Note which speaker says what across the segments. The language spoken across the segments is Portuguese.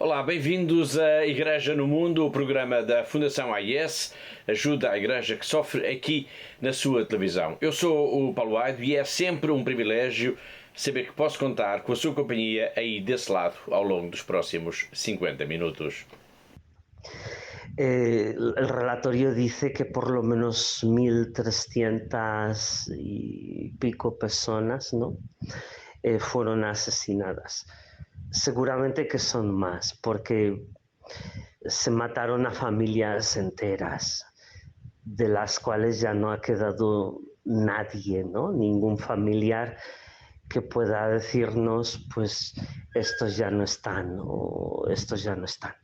Speaker 1: Olá, bem-vindos à Igreja no Mundo, o programa da Fundação AIS, ajuda à Igreja que sofre aqui na sua televisão. Eu sou o Paulo Aido e é sempre um privilégio saber que posso contar com a sua companhia aí desse lado ao longo dos próximos 50 minutos.
Speaker 2: El relatorio dice que por lo menos 1.300 y pico personas, ¿no? Fueron asesinadas. Seguramente que son más, porque se mataron a familias enteras, de las cuales ya no ha quedado nadie, ¿no? Ningún familiar que pueda decirnos, pues, estos ya no están o estos ya no están.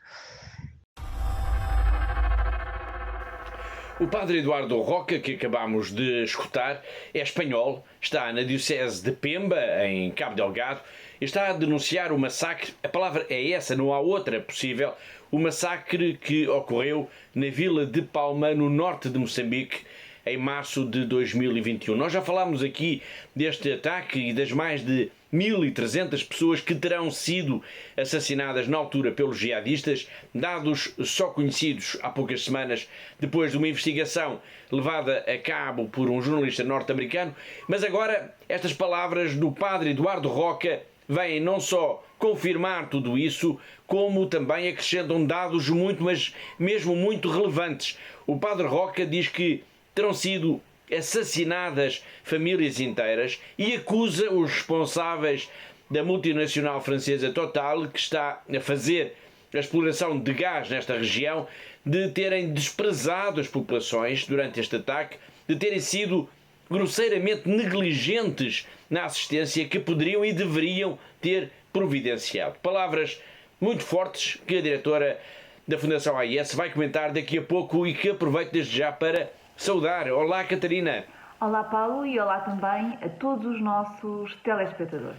Speaker 1: O padre Eduardo Roca, que acabamos de escutar, é espanhol, está na Diocese de Pemba, em Cabo Delgado, e está a denunciar o massacre, a palavra é essa, não há outra possível, o massacre que ocorreu na vila de Palma, no norte de Moçambique, em março de 2021. Nós já falámos aqui deste ataque e das mais de 1.300 pessoas que terão sido assassinadas na altura pelos jihadistas, dados só conhecidos há poucas semanas depois de uma investigação levada a cabo por um jornalista norte-americano. Mas agora estas palavras do padre Eduardo Roca vêm não só confirmar tudo isso, como também acrescentam dados mas mesmo muito relevantes. O padre Roca diz que terão sido assassinadas famílias inteiras e acusa os responsáveis da multinacional francesa Total, que está a fazer a exploração de gás nesta região, de terem desprezado as populações durante este ataque, de terem sido grosseiramente negligentes na assistência que poderiam e deveriam ter providenciado. Palavras muito fortes que a diretora da Fundação AIS vai comentar daqui a pouco e que aproveito desde já para saudar. Olá, Catarina.
Speaker 3: Olá, Paulo, e olá também a todos os nossos telespectadores.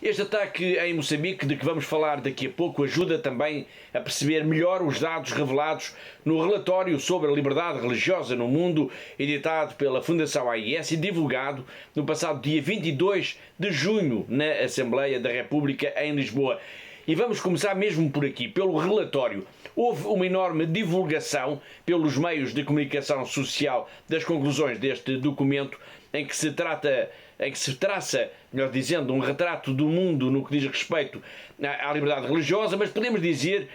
Speaker 1: Este ataque em Moçambique, de que vamos falar daqui a pouco, ajuda também a perceber melhor os dados revelados no relatório sobre a liberdade religiosa no mundo, editado pela Fundação AIS e divulgado no passado dia 22 de junho na Assembleia da República em Lisboa. E vamos começar mesmo por aqui, pelo relatório. Houve uma enorme divulgação pelos meios de comunicação social das conclusões deste documento em que se traça, melhor dizendo, um retrato do mundo no que diz respeito à liberdade religiosa, mas podemos dizer,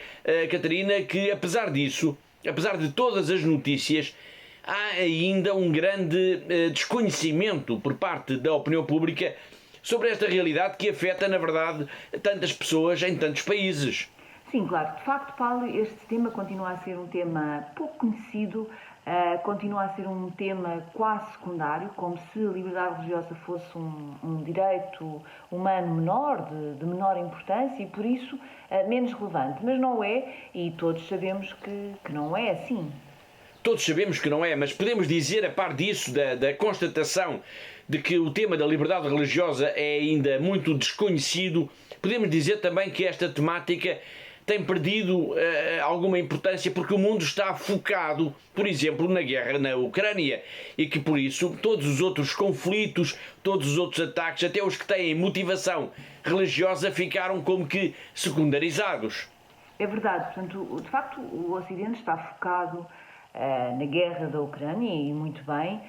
Speaker 1: Catarina, que apesar disso, apesar de todas as notícias, há ainda um grande desconhecimento por parte da opinião pública sobre esta realidade que afeta, na verdade, tantas pessoas em tantos países.
Speaker 3: Sim, claro. De facto, Paulo, este tema continua a ser um tema pouco conhecido, continua a ser um tema quase secundário, como se a liberdade religiosa fosse um direito humano menor, de menor importância e, por isso, menos relevante. Mas não é, e todos sabemos que não é assim.
Speaker 1: Todos sabemos que não é, mas podemos dizer, a par disso, da constatação de que o tema da liberdade religiosa é ainda muito desconhecido, podemos dizer também que esta temática tem perdido alguma importância porque o mundo está focado, por exemplo, na guerra na Ucrânia e que, por isso, todos os outros conflitos, todos os outros ataques, até os que têm motivação religiosa, ficaram como que secundarizados.
Speaker 3: É verdade. Portanto, de facto, o Ocidente está focado na guerra da Ucrânia, e muito bem,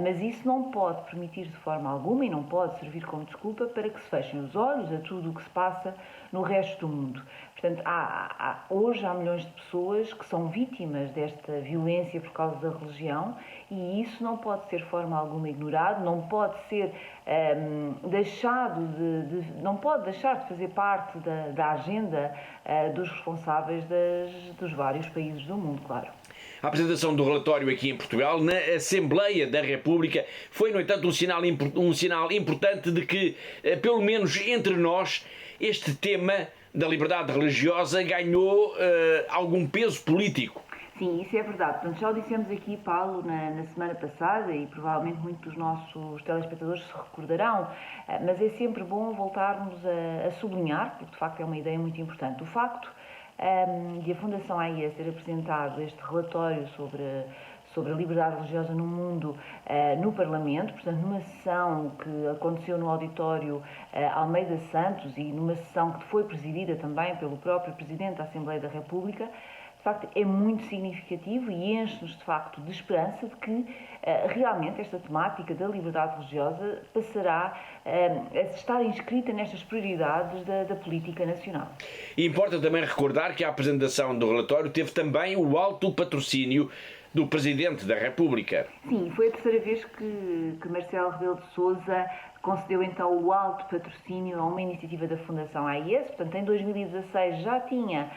Speaker 3: mas isso não pode permitir de forma alguma e não pode servir como desculpa para que se fechem os olhos a tudo o que se passa no resto do mundo. Portanto, hoje há milhões de pessoas que são vítimas desta violência por causa da religião e isso não pode ser de forma alguma ignorado, não pode ser não pode deixar de fazer parte da agenda dos responsáveis dos vários países do mundo, claro.
Speaker 1: A apresentação do relatório aqui em Portugal, na Assembleia da República, foi, no entanto, um sinal importante de que, pelo menos entre nós, este tema da liberdade religiosa ganhou algum peso político.
Speaker 3: Sim, isso é verdade. Portanto, já o dissemos aqui, Paulo, na semana passada e provavelmente muitos dos nossos telespectadores se recordarão, mas é sempre bom voltarmos a sublinhar, porque de facto é uma ideia muito importante. O facto de a Fundação AIS ter apresentado este relatório sobre a liberdade religiosa no mundo no Parlamento, portanto, numa sessão que aconteceu no auditório Almeida Santos e numa sessão que foi presidida também pelo próprio Presidente da Assembleia da República. De facto, é muito significativo e enche-nos, de facto, de esperança de que realmente esta temática da liberdade religiosa passará a estar inscrita nestas prioridades da política nacional.
Speaker 1: E importa também recordar que a apresentação do relatório teve também o alto patrocínio do Presidente da República.
Speaker 3: Sim, foi a terceira vez que Marcelo Rebelo de Sousa concedeu então o alto patrocínio a uma iniciativa da Fundação AIS. Portanto, em 2016 já tinha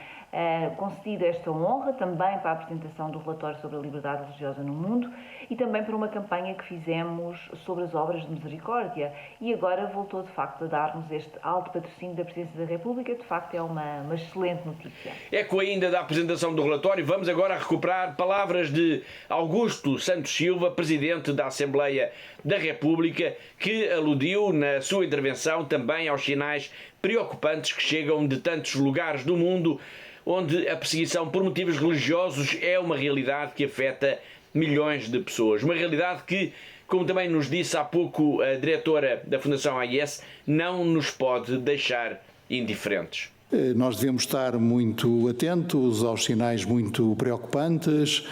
Speaker 3: concedido esta honra também para a apresentação do relatório sobre a liberdade religiosa no mundo e também para uma campanha que fizemos sobre as obras de misericórdia, e agora voltou de facto a dar-nos este alto patrocínio da Presidência da República. De facto é uma excelente notícia.
Speaker 1: Eco ainda da apresentação do relatório, vamos agora recuperar palavras de Augusto Santos Silva, Presidente da Assembleia da República, que aludiu na sua intervenção também aos sinais preocupantes que chegam de tantos lugares do mundo onde a perseguição por motivos religiosos é uma realidade que afeta milhões de pessoas. Uma realidade que, como também nos disse há pouco a diretora da Fundação AIS, não nos pode deixar indiferentes.
Speaker 4: Nós devemos estar muito atentos aos sinais muito preocupantes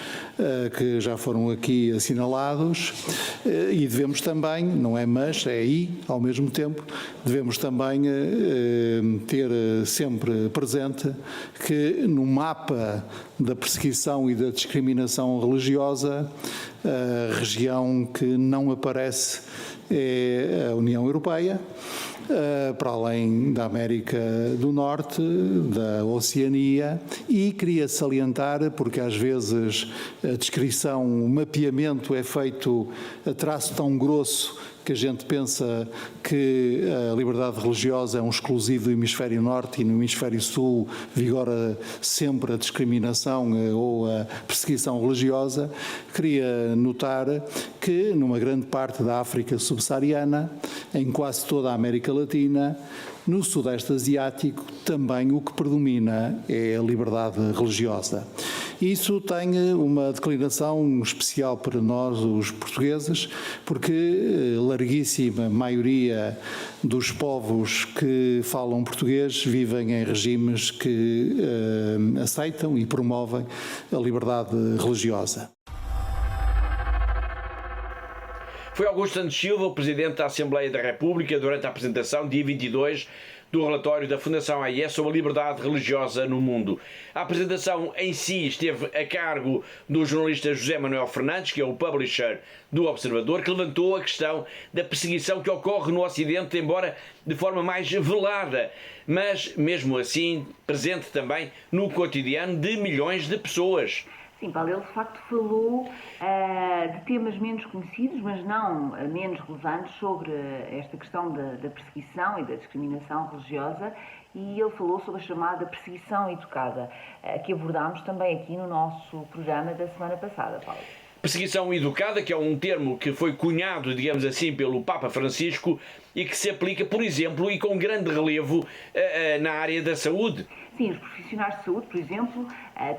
Speaker 4: que já foram aqui assinalados e devemos também, não é mas, é e, ao mesmo tempo, devemos também ter sempre presente que no mapa da perseguição e da discriminação religiosa, a região que não aparece é a União Europeia, para além da América do Norte, da Oceania, e queria salientar, porque às vezes a descrição, o mapeamento é feito a traço tão grosso que a gente pensa que a liberdade religiosa é um exclusivo do hemisfério norte e no hemisfério sul vigora sempre a discriminação ou a perseguição religiosa. Queria notar que numa grande parte da África subsaariana, em quase toda a América Latina, no Sudeste Asiático, também o que predomina é a liberdade religiosa. Isso tem uma declinação especial para nós, os portugueses, porque a larguíssima maioria dos povos que falam português vivem em regimes que aceitam e promovem a liberdade religiosa.
Speaker 1: Foi Augusto Santos Silva, o Presidente da Assembleia da República, durante a apresentação, dia 22, do relatório da Fundação AIS sobre a liberdade religiosa no mundo. A apresentação em si esteve a cargo do jornalista José Manuel Fernandes, que é o publisher do Observador, que levantou a questão da perseguição que ocorre no Ocidente, embora de forma mais velada, mas mesmo assim presente também no cotidiano de milhões de pessoas.
Speaker 3: Sim, Paulo, ele de facto falou de temas menos conhecidos, mas não menos relevantes, sobre esta questão da perseguição e da discriminação religiosa, e ele falou sobre a chamada perseguição educada, que abordámos também aqui no nosso programa da semana passada, Paulo.
Speaker 1: Perseguição educada, que é um termo que foi cunhado, digamos assim, pelo Papa Francisco e que se aplica, por exemplo, e com grande relevo na área da saúde.
Speaker 3: Sim, os profissionais de saúde, por exemplo,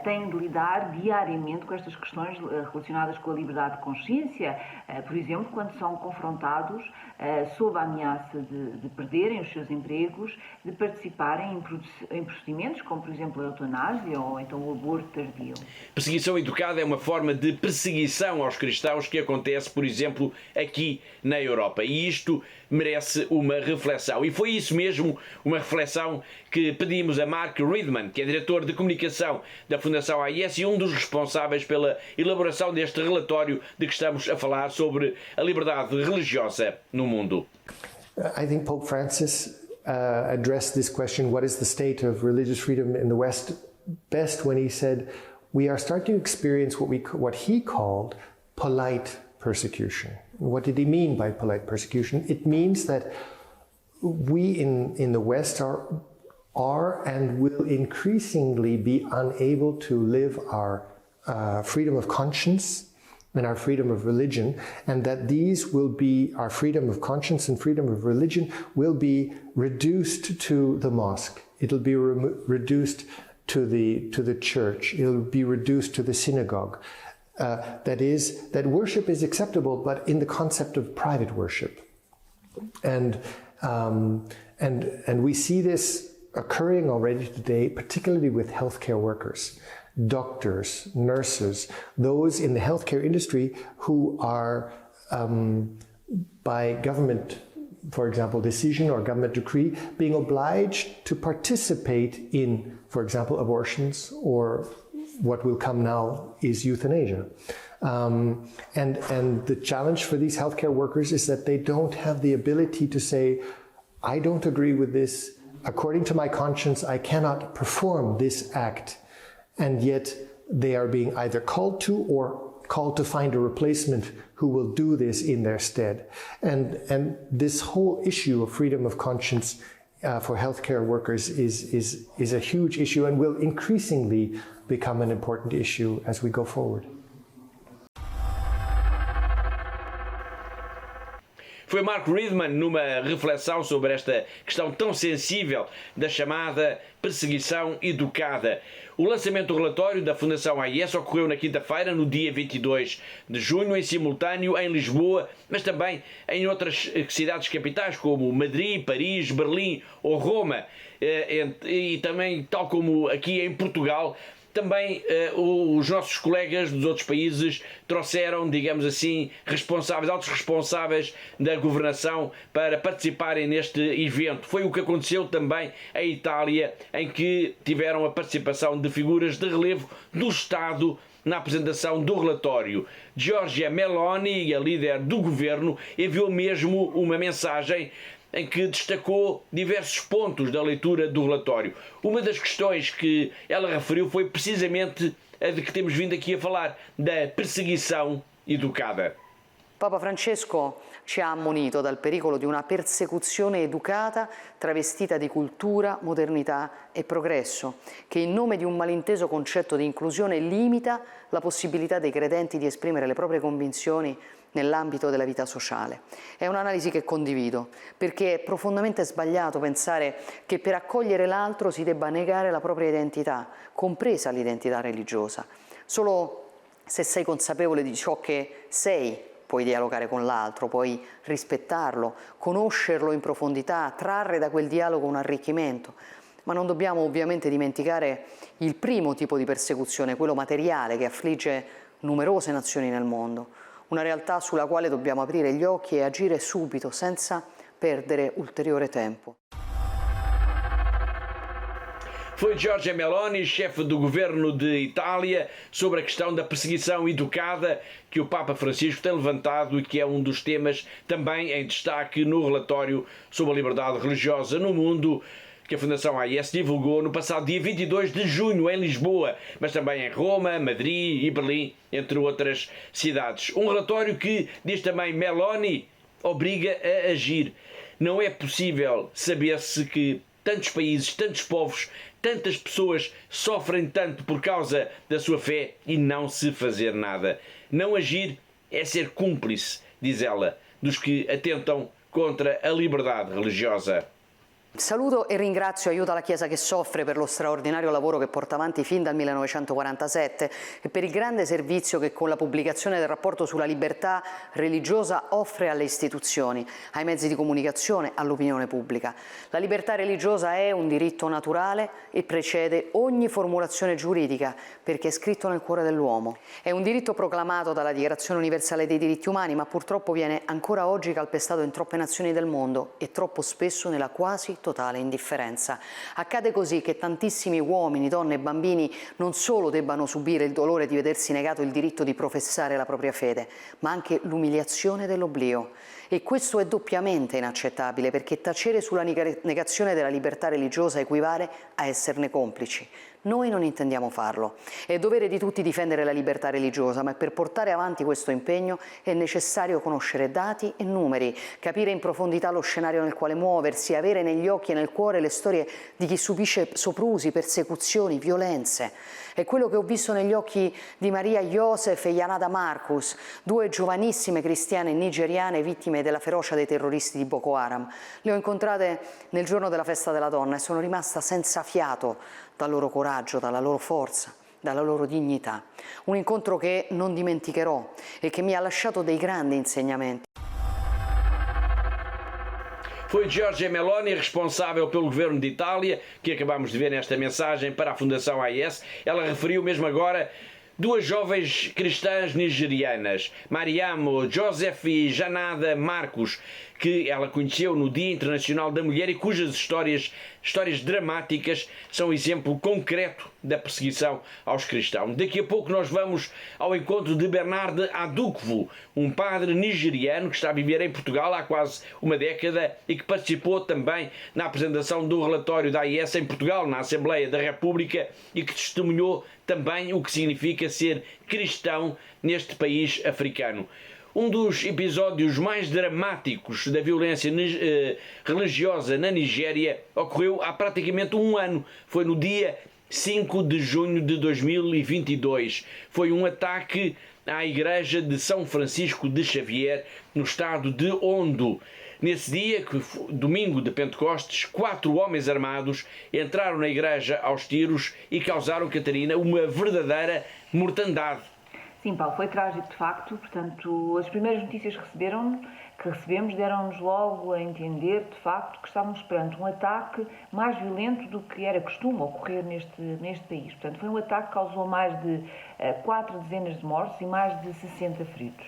Speaker 3: têm de lidar diariamente com estas questões relacionadas com a liberdade de consciência, por exemplo, quando são confrontados sob a ameaça de perderem os seus empregos, de participarem em procedimentos como, por exemplo, a eutanásia ou então o aborto tardio.
Speaker 1: Perseguição educada é uma forma de perseguição aos cristãos que acontece, por exemplo, aqui na Europa. E isto merece uma reflexão. E foi isso mesmo, uma reflexão que pedimos a Mark Ridman, que é diretor de comunicação da Fundação AIS e um dos responsáveis pela elaboração deste relatório de que estamos a falar sobre a liberdade religiosa no mundo.
Speaker 5: I think Pope Francis addressed this question, what is the state of religious freedom in the West, best when he said, we are starting to experience what he called polite persecution. What did he mean by polite persecution? It means that we in the West are and will increasingly be unable to live our freedom of conscience and our freedom of religion, and that these will be, our freedom of conscience and freedom of religion will be reduced to the mosque. It'll be reduced to the church. It'll be reduced to the synagogue. That is, that worship is acceptable, but in the concept of private worship. And we see this occurring already today, particularly with healthcare workers, doctors, nurses, those in the healthcare industry who are, by government, for example, decision or government decree, being obliged to participate in, for example, abortions, or what will come now is euthanasia. And the challenge for these healthcare workers is that they don't have the ability to say, I don't agree with this. According to my conscience, I cannot perform this act. And yet they are being either called to or called to find a replacement who will do this in their stead. And this whole issue of freedom of conscience for healthcare workers is a huge issue and will increasingly become an important issue as we go forward.
Speaker 1: Foi Mark Ridman numa reflexão sobre esta questão tão sensível da chamada perseguição educada. O lançamento do relatório da Fundação AIS ocorreu na quinta-feira, no dia 22 de junho, em simultâneo em Lisboa, mas também em outras cidades capitais como Madrid, Paris, Berlim ou Roma. E também, tal como aqui em Portugal, também os nossos colegas dos outros países trouxeram, digamos assim, altos responsáveis da governação para participarem neste evento. Foi o que aconteceu também em Itália, em que tiveram a participação de figuras de relevo do Estado na apresentação do relatório. Giorgia Meloni, a líder do governo, enviou mesmo uma mensagem em que destacou diversos pontos da leitura do relatório. Uma das questões que ela referiu foi precisamente a de que temos vindo aqui a falar, da perseguição educada.
Speaker 6: Papa Francesco ci ha ammonito dal pericolo di una persecuzione educata travestita di cultura, modernità e progresso, che in nome di un malinteso concetto di inclusione limita la possibilità dei credenti di esprimere le proprie convinzioni nell'ambito della vita sociale. È un'analisi che condivido, perché è profondamente sbagliato pensare che per accogliere l'altro si debba negare la propria identità, compresa l'identità religiosa. Solo se sei consapevole di ciò che sei, puoi dialogare con l'altro, puoi rispettarlo, conoscerlo in profondità, trarre da quel dialogo un arricchimento. Ma non dobbiamo ovviamente dimenticare il primo tipo di persecuzione, quello materiale, che affligge numerose nazioni nel mondo. Una realtà sulla quale dobbiamo aprire gli occhi e agire subito, senza perdere ulteriore tempo.
Speaker 1: Foi Giorgia Meloni, chefe do governo de Itália, sobre a questão da perseguição educada que o Papa Francisco tem levantado e que é um dos temas também em destaque no relatório sobre a liberdade religiosa no mundo, que a Fundação AIS divulgou no passado dia 22 de junho em Lisboa, mas também em Roma, Madrid e Berlim, entre outras cidades. Um relatório que, diz também Meloni, obriga a agir. Não é possível saber-se que tantos países, tantos povos, tantas pessoas sofrem tanto por causa da sua fé e não se fazer nada. Não agir é ser cúmplice, diz ela, dos que atentam contra a liberdade religiosa.
Speaker 6: Saluto e ringrazio Aiuta la Chiesa che soffre per lo straordinario lavoro che porta avanti fin dal 1947 e per il grande servizio che con la pubblicazione del rapporto sulla libertà religiosa offre alle istituzioni, ai mezzi di comunicazione, all'opinione pubblica. La libertà religiosa è un diritto naturale e precede ogni formulazione giuridica perché è scritto nel cuore dell'uomo. È un diritto proclamato dalla Dichiarazione Universale dei Diritti Umani, ma purtroppo viene ancora oggi calpestato in troppe nazioni del mondo e troppo spesso nella quasi totale indifferenza. Accade così che tantissimi uomini, donne e bambini non solo debbano subire il dolore di vedersi negato il diritto di professare la propria fede, ma anche l'umiliazione dell'oblio. E questo è doppiamente inaccettabile perché tacere sulla negazione della libertà religiosa equivale a esserne complici. Noi non intendiamo farlo. È dovere di tutti difendere la libertà religiosa, ma per portare avanti questo impegno è necessario conoscere dati e numeri, capire in profondità lo scenario nel quale muoversi, avere negli occhi e nel cuore le storie di chi subisce soprusi, persecuzioni, violenze. È quello che ho visto negli occhi di Maria Joseph e Yanada Marcus, due giovanissime cristiane nigeriane vittime della ferocia dei terroristi di Boko Haram. Le ho incontrate nel giorno della festa della donna e sono rimasta senza fiato dal loro coraggio, dalla loro forza, dalla loro dignità. Un incontro che non dimenticherò e che mi ha lasciato dei grandi insegnamenti.
Speaker 1: Foi Giorgia Meloni, responsável pelo governo de Itália, que acabamos de ver nesta mensagem para a Fundação AIS. Ela referiu mesmo agora duas jovens cristãs nigerianas, Mariamo Joseph e Janada Marcos, que ela conheceu no Dia Internacional da Mulher e cujas histórias dramáticas são exemplo concreto da perseguição aos cristãos. Daqui a pouco nós vamos ao encontro de Bernard Adukwu, um padre nigeriano que está a viver em Portugal há quase uma década e que participou também na apresentação do relatório da AIS em Portugal, na Assembleia da República, e que testemunhou também o que significa ser cristão neste país africano. Um dos episódios mais dramáticos da violência religiosa na Nigéria ocorreu há praticamente um ano. Foi no dia 5 de junho de 2022. Foi um ataque à igreja de São Francisco de Xavier, no estado de Ondo. Nesse dia, que foi domingo de Pentecostes, 4 homens armados entraram na igreja aos tiros e causaram, Catarina, uma verdadeira mortandade.
Speaker 3: Sim, Paulo, foi trágico de facto. Portanto, as primeiras notícias que recebemos deram-nos logo a entender de facto que estávamos perante um ataque mais violento do que era costume ocorrer neste país. Portanto, foi um ataque que causou mais de 4 dezenas de mortos e mais de 60 feridos.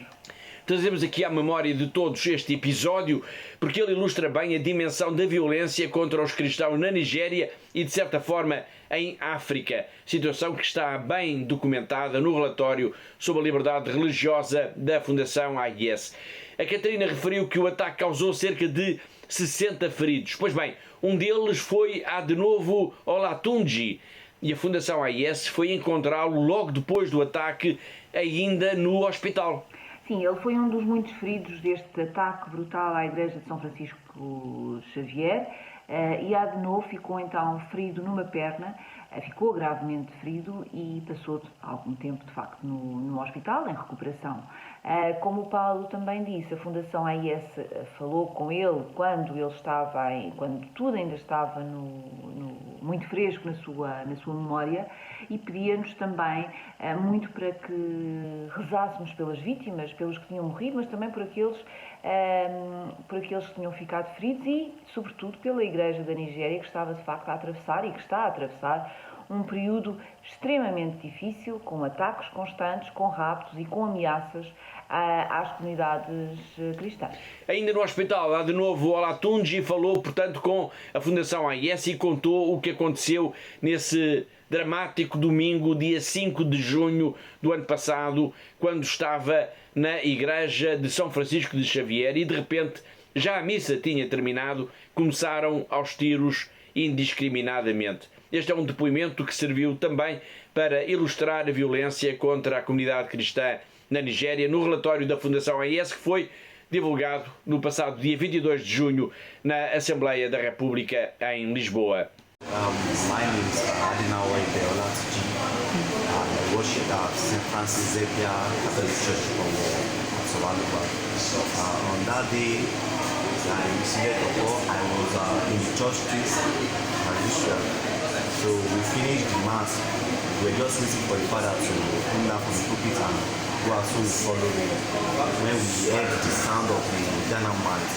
Speaker 1: Trazemos aqui à memória de todos este episódio porque ele ilustra bem a dimensão da violência contra os cristãos na Nigéria e, de certa forma, em África. Situação que está bem documentada no relatório sobre a liberdade religiosa da Fundação AIS. A Catarina referiu que o ataque causou cerca de 60 feridos. Pois bem, um deles foi de novo Olatunji, e a Fundação AIS foi encontrá-lo logo depois do ataque, ainda no hospital.
Speaker 3: Sim, ele foi um dos muitos feridos deste ataque brutal à igreja de São Francisco Xavier e Adenor ficou então ferido numa perna, ficou gravemente ferido e passou algum tempo de facto no hospital, em recuperação. Como o Paulo também disse, a Fundação AIS falou com ele quando tudo ainda estava muito fresco na sua memória e pedia-nos também muito para que rezássemos pelas vítimas, pelos que tinham morrido, mas também por aqueles que tinham ficado feridos e, sobretudo, pela Igreja da Nigéria que estava de facto a atravessar e que está a atravessar um período extremamente difícil, com ataques constantes, com raptos e com ameaças às comunidades cristãs.
Speaker 1: Ainda no hospital, de novo, Olatunji falou, portanto, com a Fundação AIS e contou o que aconteceu nesse dramático domingo, dia 5 de junho do ano passado, quando estava na igreja de São Francisco de Xavier e, de repente, já a missa tinha terminado, começaram aos tiros indiscriminadamente. Este é um depoimento que serviu também para ilustrar a violência contra a comunidade cristã na Nigéria, no relatório da Fundação AIS, que foi divulgado no passado dia 22 de junho na Assembleia da República em Lisboa.
Speaker 7: My name is Adinawa Olatunji. I worship at St. Francis Xavier Catholic Church from Solaluba. On that day, I received a call. I was in the church street as usual. So we finished the mass. We were just waiting for the father to come down from the pulpit and go out so we followed him. When we heard the sound of the dynamite,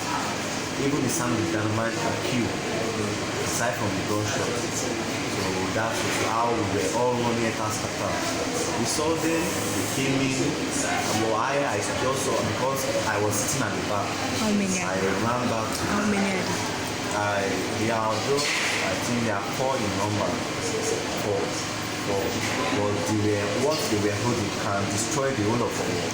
Speaker 7: even the sound of the dynamite was killed, aside from the gunshot. So that was how we were all running at Astata. We saw them, they came in, and I just saw because I was sitting at the back.
Speaker 8: How many?
Speaker 7: I ran back.
Speaker 8: How many are there?
Speaker 7: They are just, I think they are 4 in number. What they were holding can destroy the whole of the world.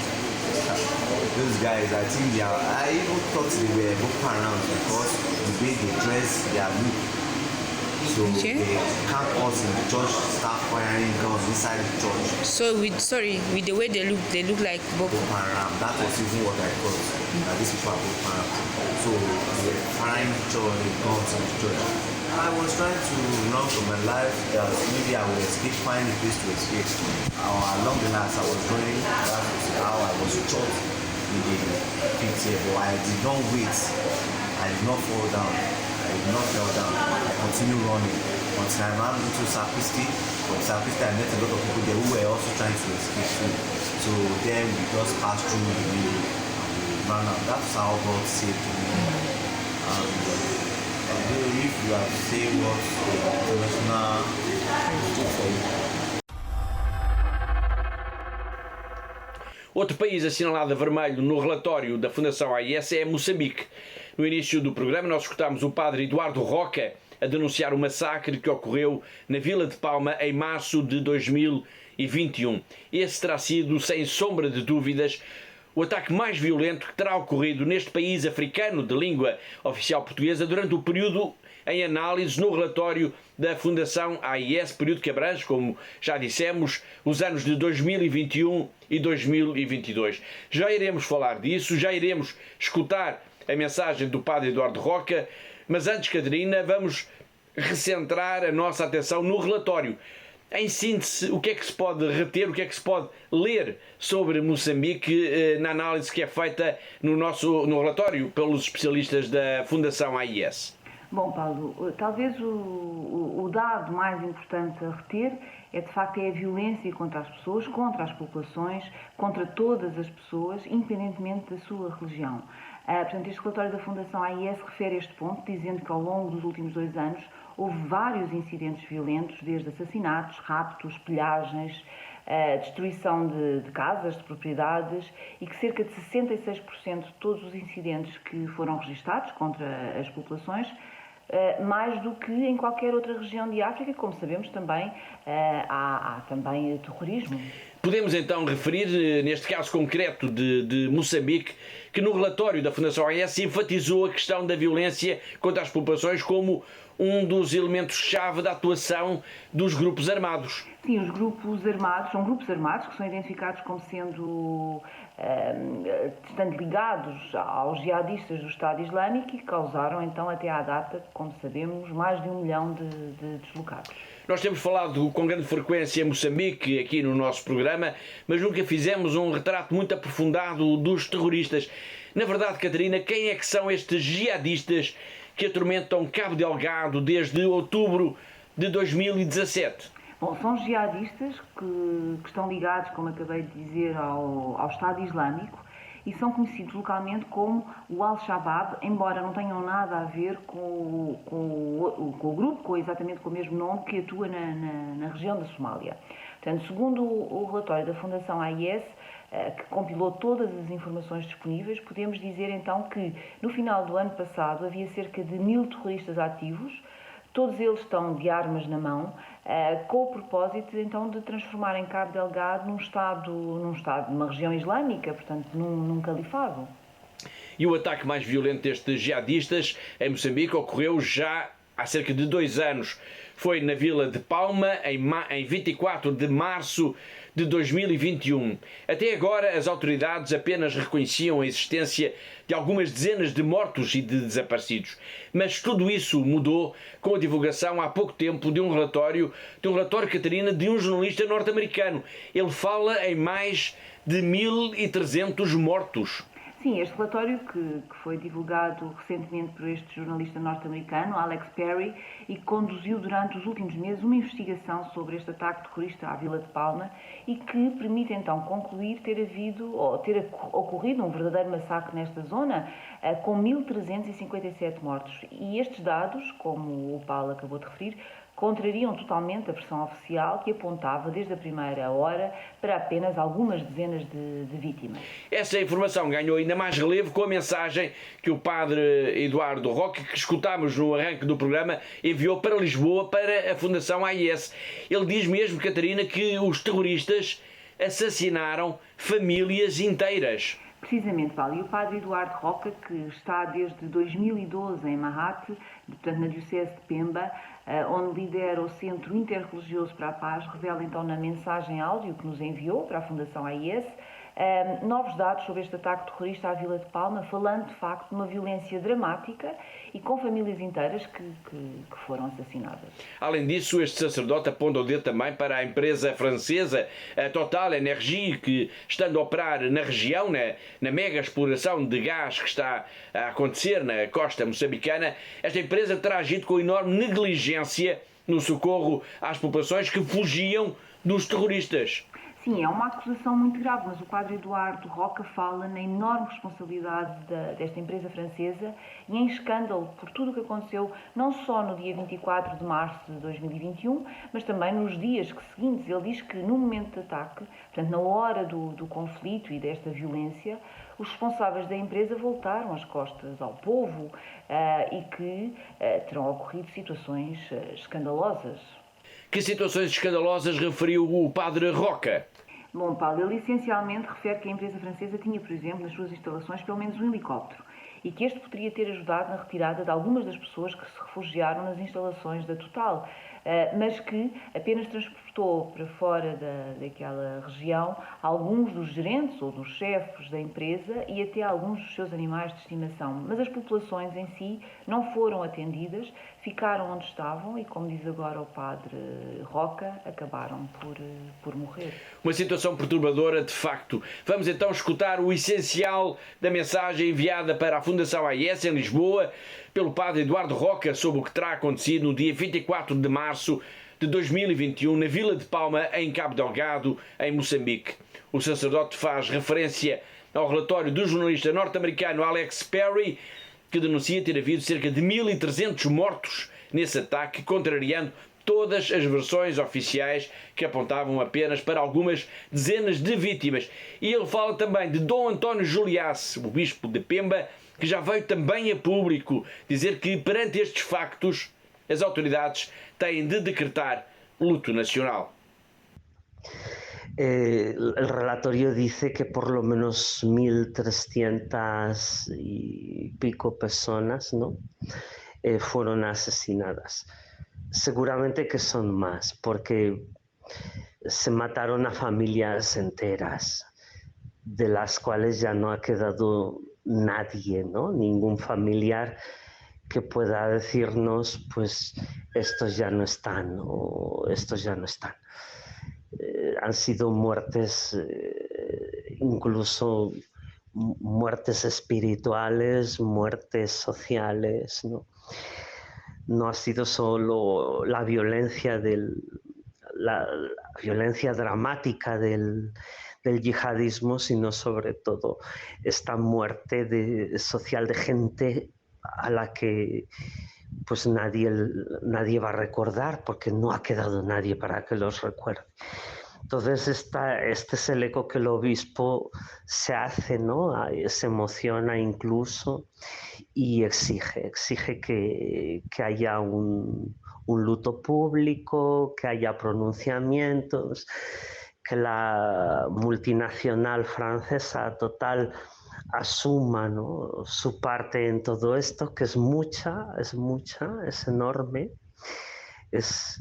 Speaker 7: Those guys, I think I even thought they were Boko Haram because the way they dress, their look. So
Speaker 8: Okay.
Speaker 7: they can't us in the church start firing guns inside the church.
Speaker 8: So with the way they look like Boko.
Speaker 7: Boko Haram, that was even what I thought. That these people are Boko Haram. So they were firing guns in the church. I was trying to run for my life that maybe I will escape, find a place to escape. Along the lines I was running, that was how I was shot in the pit here, but I did not wait. I did not fall down. I did not fall down. I continued running. once I ran into Sapristi, from Sapristi I met a lot of people there who were also trying to escape too. So then we just passed through the middle and we ran out. That's how God saved me. And I don't know if you have seen what international did for you.
Speaker 1: Outro país assinalado a vermelho no relatório da Fundação AIS é Moçambique. No início do programa nós escutámos o padre Eduardo Roca a denunciar o massacre que ocorreu na Vila de Palma em março de 2021. Esse terá sido, sem sombra de dúvidas, o ataque mais violento que terá ocorrido neste país africano de língua oficial portuguesa durante o período em análise no relatório da Fundação AIS, período que abrange, como já dissemos, os anos de 2021 e 2022. Já iremos falar disso, já iremos escutar a mensagem do padre Eduardo Roca, mas antes, Catarina, vamos recentrar a nossa atenção no relatório. Em síntese, o que é que se pode reter, o que é que se pode ler sobre Moçambique na análise que é feita no relatório pelos especialistas da Fundação AIS?
Speaker 3: Bom, Paulo, talvez o dado mais importante a reter é, de facto, a violência contra as pessoas, contra as populações, contra todas as pessoas, independentemente da sua religião. Portanto, este relatório da Fundação AIS refere este ponto, dizendo que ao longo dos últimos 2 anos houve vários incidentes violentos, desde assassinatos, raptos, pilhagens, destruição de casas, de propriedades, e que cerca de 66% de todos os incidentes que foram registados contra as populações, mais do que em qualquer outra região de África, como sabemos também, há também terrorismo.
Speaker 1: Podemos então referir, neste caso concreto de Moçambique, que no relatório da Fundação AIS enfatizou a questão da violência contra as populações como um dos elementos-chave da atuação dos grupos armados.
Speaker 3: Sim, os grupos armados são grupos armados que são identificados como sendo estando ligados aos jihadistas do Estado Islâmico e que causaram então até à data, como sabemos, mais de 1 milhão de deslocados.
Speaker 1: Nós temos falado com grande frequência em Moçambique aqui no nosso programa, mas nunca fizemos um retrato muito aprofundado dos terroristas. Na verdade, Catarina, quem é que são estes jihadistas que atormentam Cabo Delgado desde outubro de 2017?
Speaker 3: Bom, são jihadistas que estão ligados, como acabei de dizer, ao Estado Islâmico e são conhecidos localmente como o Al-Shabaab, embora não tenham nada a ver com o grupo, exatamente com o mesmo nome, que atua na região da Somália. Portanto, segundo o relatório da Fundação AIS, que compilou todas as informações disponíveis, podemos dizer então que no final do ano passado havia cerca de 1000 terroristas ativos. Todos eles estão de armas na mão, com o propósito então de transformarem Cabo Delgado num estado, numa região islâmica, portanto num califado.
Speaker 1: E o ataque mais violento destes jihadistas em Moçambique ocorreu já há cerca de 2 anos. Foi na Vila de Palma, em 24 de março de 2021. Até agora, as autoridades apenas reconheciam a existência de algumas dezenas de mortos e de desaparecidos. Mas tudo isso mudou com a divulgação há pouco tempo de um relatório, Catarina, de um jornalista norte-americano. Ele fala em mais de 1.300 mortos.
Speaker 3: Sim, este relatório que foi divulgado recentemente por este jornalista norte-americano, Alex Perry, e que conduziu durante os últimos meses uma investigação sobre este ataque terrorista à Vila de Palma e que permite então concluir ter ocorrido um verdadeiro massacre nesta zona, com 1.357 mortos. E estes dados, como o Paulo acabou de referir, contrariam totalmente a versão oficial que apontava desde a primeira hora para apenas algumas dezenas de vítimas.
Speaker 1: Essa informação ganhou ainda mais relevo com a mensagem que o padre Eduardo Roque, que escutámos no arranque do programa, enviou para Lisboa para a Fundação AIS. Ele diz mesmo, Catarina, que os terroristas assassinaram famílias inteiras.
Speaker 3: Precisamente, Paulo. E o padre Eduardo Roca, que está desde 2012 em Mahate, portanto na Diocese de Pemba, onde lidera o Centro Interreligioso para a Paz, revela então na mensagem áudio que nos enviou para a Fundação AIS novos dados sobre este ataque terrorista à Vila de Palma, falando de facto de uma violência dramática e com famílias inteiras que foram assassinadas.
Speaker 1: Além disso, este sacerdote aponta o dedo também para a empresa francesa, a Total Energie, que, estando a operar na região, na mega exploração de gás que está a acontecer na costa moçambicana, esta empresa terá agido com enorme negligência no socorro às populações que fugiam dos terroristas.
Speaker 3: Sim, é uma acusação muito grave, mas o padre Eduardo Roca fala na enorme responsabilidade desta empresa francesa e em escândalo por tudo o que aconteceu, não só no dia 24 de março de 2021, mas também nos dias seguintes. Ele diz que no momento de ataque, portanto na hora do conflito e desta violência, os responsáveis da empresa voltaram as costas ao povo e que terão ocorrido situações escandalosas.
Speaker 1: Que situações escandalosas referiu o padre Roca?
Speaker 3: Bom, Paulo, ele essencialmente refere que a empresa francesa tinha, por exemplo, nas suas instalações pelo menos um helicóptero e que este poderia ter ajudado na retirada de algumas das pessoas que se refugiaram nas instalações da Total, mas que apenas transportou para fora daquela região alguns dos gerentes ou dos chefes da empresa e até alguns dos seus animais de estimação. Mas as populações em si não foram atendidas, ficaram onde estavam e, como diz agora o padre Roca, acabaram por morrer.
Speaker 1: Uma situação perturbadora, de facto. Vamos então escutar o essencial da mensagem enviada para a Fundação AIS em Lisboa pelo padre Eduardo Roca sobre o que terá acontecido no dia 24 de março de 2021 na Vila de Palma, em Cabo Delgado, em Moçambique. O sacerdote faz referência ao relatório do jornalista norte-americano Alex Perry, que denuncia ter havido cerca de 1.300 mortos nesse ataque, contrariando todas as versões oficiais que apontavam apenas para algumas dezenas de vítimas. E ele fala também de Dom António Juliace, o bispo de Pemba, que já veio também a público dizer que, perante estes factos, as autoridades têm de decretar luto nacional.
Speaker 2: El relatorio dice que por lo menos 1.300 y pico personas, ¿no? Fueron asesinadas. Seguramente que son más, porque se mataron a familias enteras, de las cuales ya no ha quedado nadie, ¿no? Ningún familiar que pueda decirnos, pues, estos ya no están o estos ya no están. Han sido muertes, incluso muertes espirituales, muertes sociales, ¿no? No ha sido solo la violencia la violencia dramática del yihadismo, sino sobre todo esta muerte social de gente a la que pues nadie va a recordar, porque no ha quedado nadie para que los recuerde. Entonces este es el eco que el obispo se hace, ¿no? Se emociona incluso y exige que haya un luto público, que haya pronunciamientos, que la multinacional francesa Total asuma, ¿no?, su parte en todo esto, que es mucha, es enorme. Es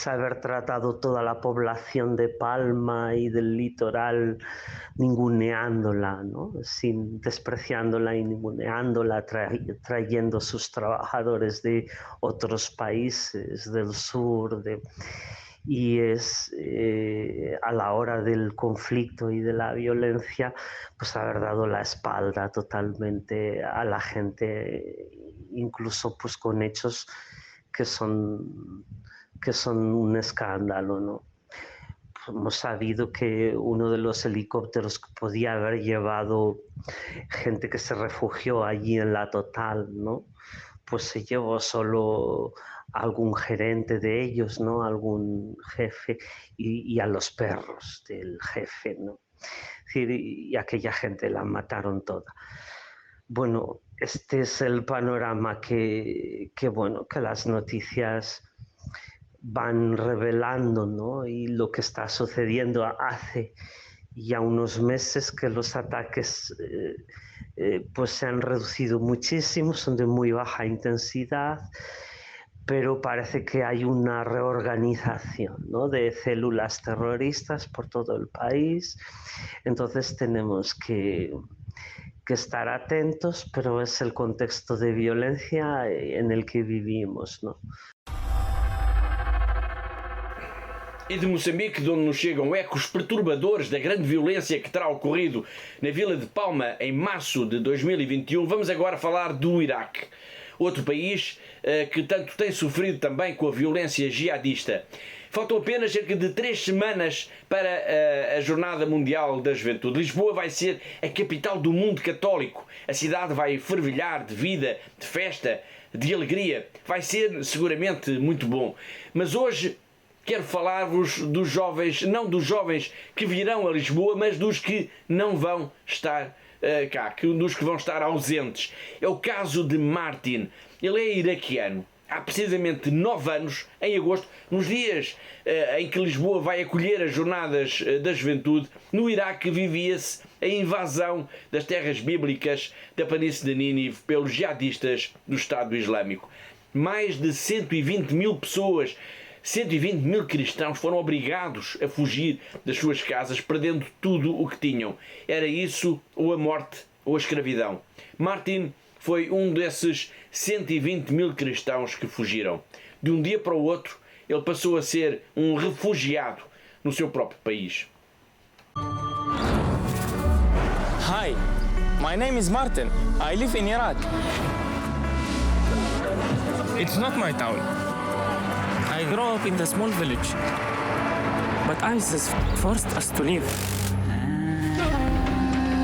Speaker 2: haber tratado toda la población de Palma y del litoral ninguneándola, ¿no?, despreciándola y ninguneándola, trayendo sus trabajadores de otros países del sur, y es a la hora del conflicto y de la violencia, pues haber dado la espalda totalmente a la gente, incluso pues con hechos que son un escándalo, ¿no? Hemos sabido que uno de los helicópteros que podía haber llevado gente que se refugió allí en la Total, ¿no?, pues se llevó solo algún gerente de ellos, ¿no?, algún jefe y a los perros del jefe, ¿no? Es decir, y aquella gente la mataron toda. Bueno, este es el panorama que las noticias van revelando, ¿no? Y lo que está sucediendo hace ya unos meses que los ataques pues se han reducido muchísimo, son de muy baja intensidad, pero parece que hay una reorganización, ¿no?, de células terroristas por todo el país. Entonces tenemos que estar atentos, pero es el contexto de violencia en el que vivimos, ¿no?
Speaker 1: E de Moçambique, de onde nos chegam ecos perturbadores da grande violência que terá ocorrido na Vila de Palma em março de 2021, vamos agora falar do Iraque. outro país que tanto tem sofrido também com a violência jihadista. Faltam apenas cerca de 3 semanas para a Jornada Mundial da Juventude. Lisboa vai ser a capital do mundo católico. A cidade vai fervilhar de vida, de festa, de alegria. Vai ser seguramente muito bom. Mas hoje quero falar-vos dos jovens, não dos jovens que virão a Lisboa, mas dos que não vão estar cá, dos que vão estar ausentes. É o caso de Martin. Ele é iraquiano. Há precisamente 9 anos, em agosto, nos dias em que Lisboa vai acolher as Jornadas da Juventude, no Iraque vivia-se a invasão das terras bíblicas da planície de Nínive pelos jihadistas do Estado Islâmico. Mais de 120 mil pessoas, 120 mil cristãos foram obrigados a fugir das suas casas, perdendo tudo o que tinham. Era isso ou a morte ou a escravidão. Martin foi um desses 120 mil cristãos que fugiram. De um dia para o outro, ele passou a ser um refugiado no seu próprio país.
Speaker 9: Hi, my name is Martin. I live in Iraq. It's not my town. I grew up in the small village, but ISIS forced us to leave.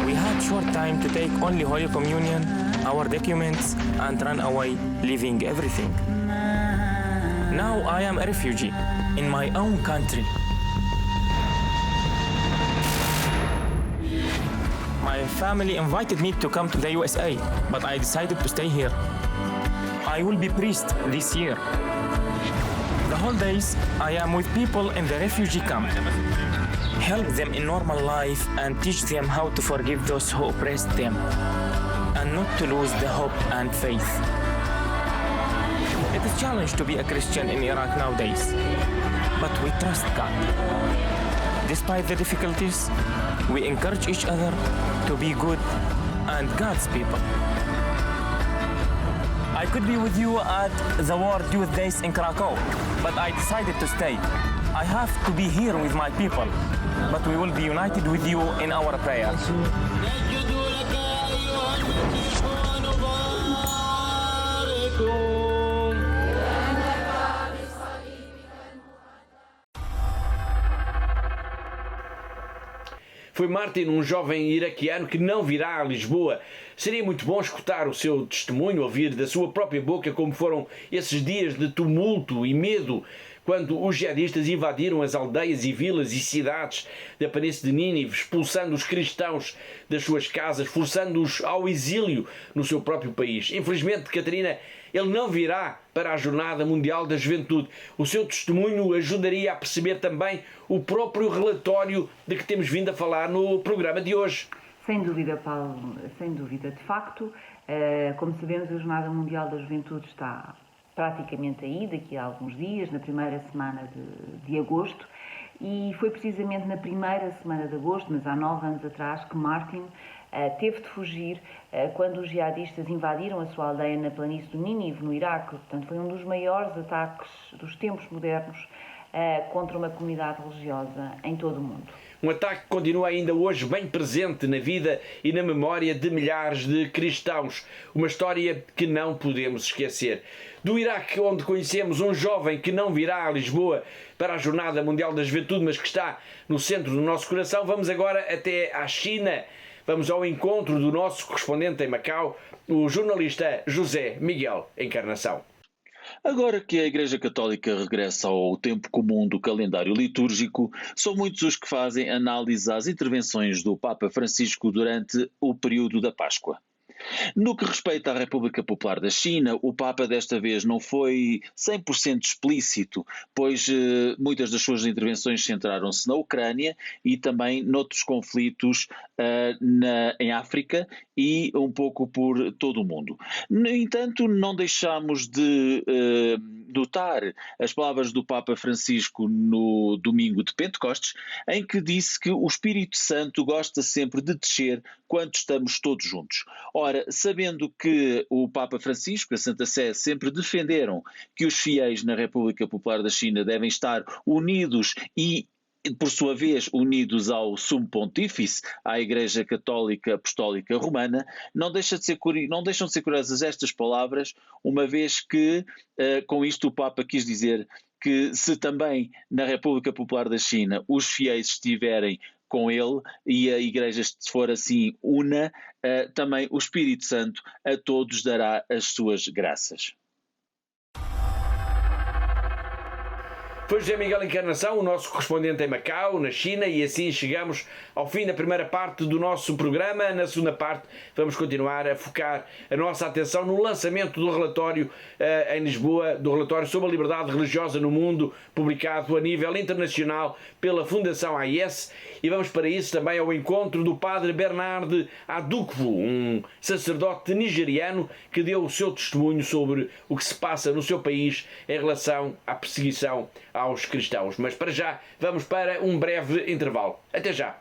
Speaker 9: We had short time to take only Holy Communion, our documents, and run away, leaving everything. Now I am a refugee in my own country. My family invited me to come to the USA, but I decided to stay here. I will be priest this year. The whole days I am with people in the refugee camp. Help them in normal life and teach them how to forgive those who oppressed them, and not to lose the hope and faith. It is a challenge to be a Christian in Iraq nowadays, but we trust God. Despite the difficulties, we encourage each other to be good and God's people. I could be with you at the World Youth Days in Krakow, but I decided to stay. I have to be here with my people, but we will be united with you in our prayers.
Speaker 1: Foi Martin, um jovem iraquiano que não virá a Lisboa. Seria muito bom escutar o seu testemunho, ouvir da sua própria boca como foram esses dias de tumulto e medo quando os jihadistas invadiram as aldeias e vilas e cidades da planície de Nínive, expulsando os cristãos das suas casas, forçando-os ao exílio no seu próprio país. Infelizmente, Catarina, ele não virá para a Jornada Mundial da Juventude. O seu testemunho ajudaria a perceber também o próprio relatório de que temos vindo a falar no programa de hoje.
Speaker 3: Sem dúvida, Paulo, sem dúvida. De facto, como sabemos, a Jornada Mundial da Juventude está praticamente aí, daqui a alguns dias, na primeira semana de agosto, e foi precisamente na primeira semana de agosto, mas há 9 anos atrás, que Martin teve de fugir quando os jihadistas invadiram a sua aldeia na planície do Nínive, no Iraque. Portanto, foi um dos maiores ataques dos tempos modernos contra uma comunidade religiosa em todo o mundo.
Speaker 1: Um ataque que continua ainda hoje bem presente na vida e na memória de milhares de cristãos. Uma história que não podemos esquecer. Do Iraque, onde conhecemos um jovem que não virá a Lisboa para a Jornada Mundial da Juventude, mas que está no centro do nosso coração, vamos agora até à China. Vamos ao encontro do nosso correspondente em Macau, o jornalista José Miguel Encarnação.
Speaker 10: Agora que a Igreja Católica regressa ao tempo comum do calendário litúrgico, são muitos os que fazem análise às intervenções do Papa Francisco durante o período da Páscoa. No que respeita à República Popular da China, o Papa desta vez não foi 100% explícito, pois muitas das suas intervenções centraram-se na Ucrânia e também noutros conflitos em África e um pouco por todo o mundo. No entanto, não deixamos de notar as palavras do Papa Francisco no domingo de Pentecostes, em que disse que o Espírito Santo gosta sempre de descer quando estamos todos juntos. Ora, sabendo que o Papa Francisco e a Santa Sé sempre defenderam que os fiéis na República Popular da China devem estar unidos e por sua vez unidos ao Sumo Pontífice, à Igreja Católica Apostólica Romana, não deixam de ser curiosas estas palavras, uma vez que com isto o Papa quis dizer que se também na República Popular da China os fiéis estiverem com ele e a Igreja for assim una, também o Espírito Santo a todos dará as suas graças.
Speaker 1: Foi José Miguel Encarnação, o nosso correspondente em Macau, na China, e assim chegamos ao fim da primeira parte do nosso programa. Na segunda parte vamos continuar a focar a nossa atenção no lançamento do relatório em Lisboa, do relatório sobre a liberdade religiosa no mundo, publicado a nível internacional pela Fundação AIS, e vamos para isso também ao encontro do padre Bernard Adukwu, um sacerdote nigeriano que deu o seu testemunho sobre o que se passa no seu país em relação à perseguição aos cristãos. Mas para já vamos para um breve intervalo. Até já!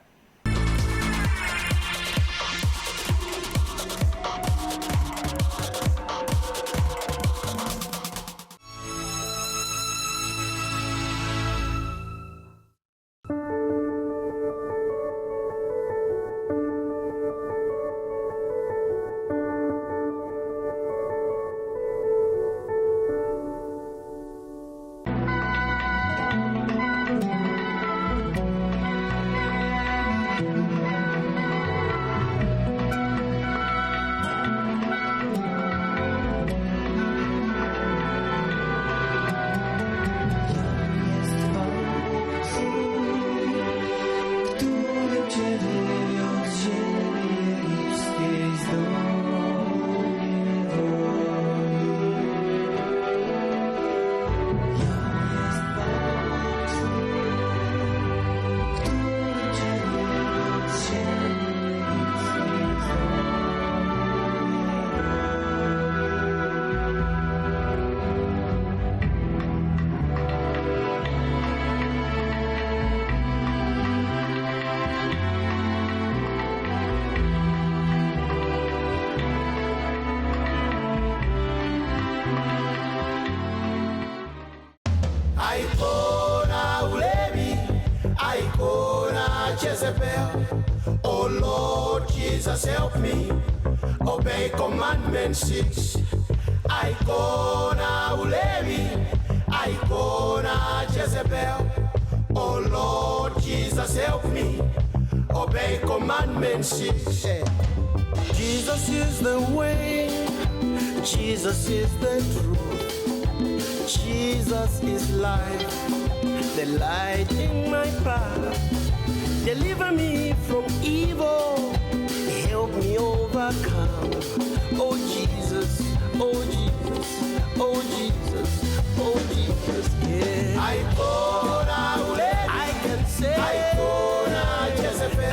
Speaker 11: Oh Lord Jesus, help me obey commandment 6. Icona Ulevi, Icona Jezebel. Oh Lord Jesus, help me obey commandment 6. Jesus is the way, Jesus is the truth, Jesus is life, the light in my path. Deliver me from evil, help me overcome. Oh Jesus, oh Jesus, oh Jesus, oh Jesus, yeah. I can say, Jezebel.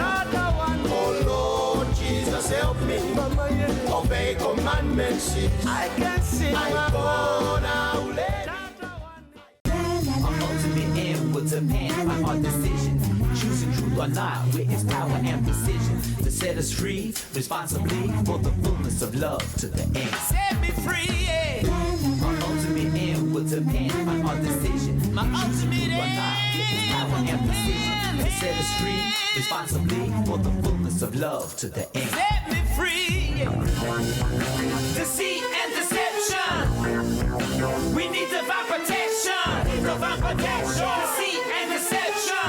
Speaker 11: Oh Lord Jesus, help me obey commandment 6. I can say, our ultimate end will depend on our decisions. Choosing truth or not, with its power and precision to set us free, responsibly for the fullness of love to the end. Set me free, yeah. Our ultimate end will depend on our decision. My ultimate end, or not, with its power and precision to set us free, responsibly for the fullness of love to the end. Set me free, yeah. Deceit and deception, we need divine protection. Divine protection. Deceit and deception.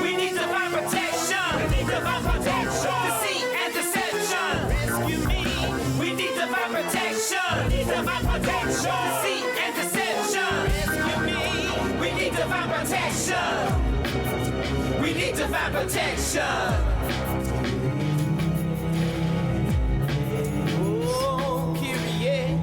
Speaker 11: We need divine protection. We need divine protection. Deceit and deception. Rescue me. We need divine protection. We need divine protection. Deceit and deception. Rescue me. We need divine protection. We need divine protection. Oh, Kyrie.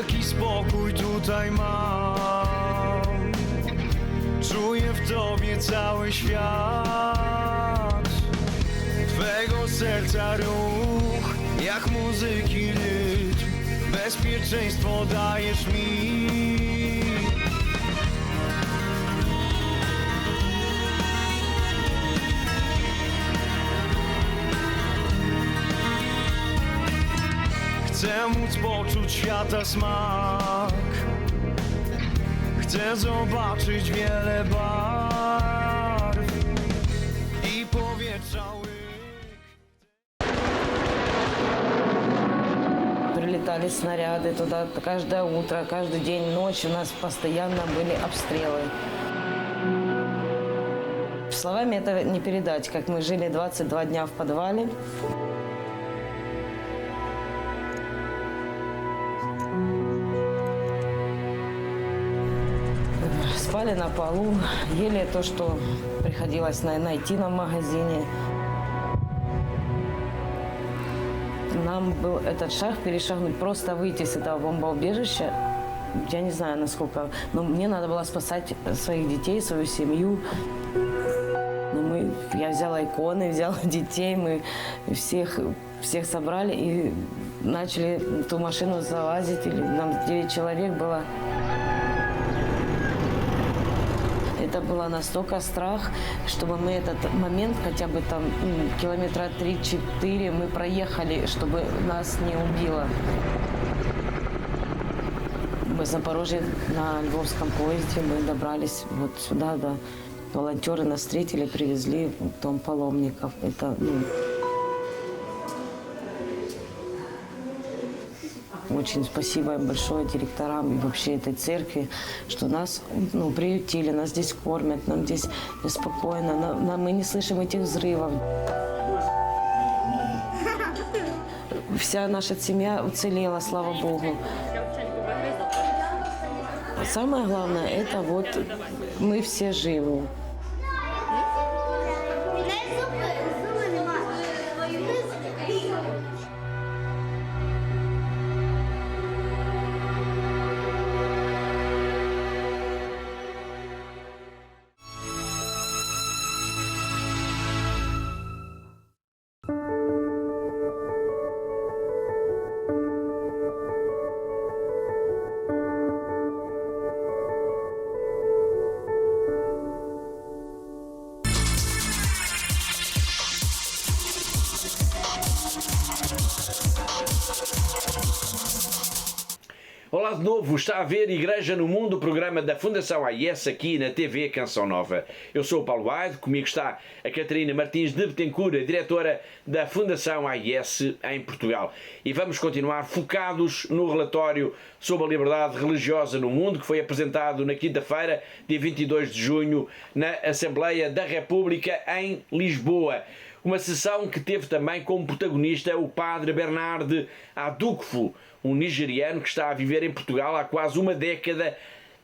Speaker 12: Wielki spokój tutaj mam. Czuję w tobie cały świat. Twego serca ruch, jak muzyki rytm. Bezpieczeństwo dajesz mi. Chcę móc poczuć świata smak. Chcę zobaczyć wiele barw i powietrza łyk.
Speaker 13: Прилетали снаряды туда каждое утро, каждый день, ночь. У нас постоянно были обстрелы. Словами это не передать, как мы жили 22 дня в подвале. Спали на полу, ели то, что приходилось найти нам в магазине. Нам был этот шаг перешагнуть, просто выйти с этого бомбоубежища. Я не знаю, насколько, но мне надо было спасать своих детей, свою семью. Я взяла иконы, взяла детей, мы всех собрали и начали в ту машину залазить. Нам 9 человек было. Это было настолько страх, чтобы мы этот момент, хотя бы там километра 3-4 мы проехали, чтобы нас не убило. Мы в Запорожье на Львовском поезде, мы добрались вот сюда, да. Волонтеры нас встретили, привезли в дом паломников. Это, очень спасибо им большое директорам и вообще этой церкви, что нас приютили, нас здесь кормят, нам здесь спокойно, мы не слышим этих взрывов. Вся наша семья уцелела, слава Богу. Самое главное, это вот мы все живы.
Speaker 1: Olá de novo, está a ver Igreja no Mundo, o programa da Fundação AIS aqui na TV Canção Nova. Eu sou o Paulo Aide, comigo está a Catarina Martins de Betancourt, a diretora da Fundação AIS em Portugal. E vamos continuar focados no relatório sobre a liberdade religiosa no mundo, que foi apresentado na quinta-feira, dia 22 de junho, na Assembleia da República em Lisboa. Uma sessão que teve também como protagonista o padre Bernard Adukfo, um nigeriano que está a viver em Portugal há quase uma década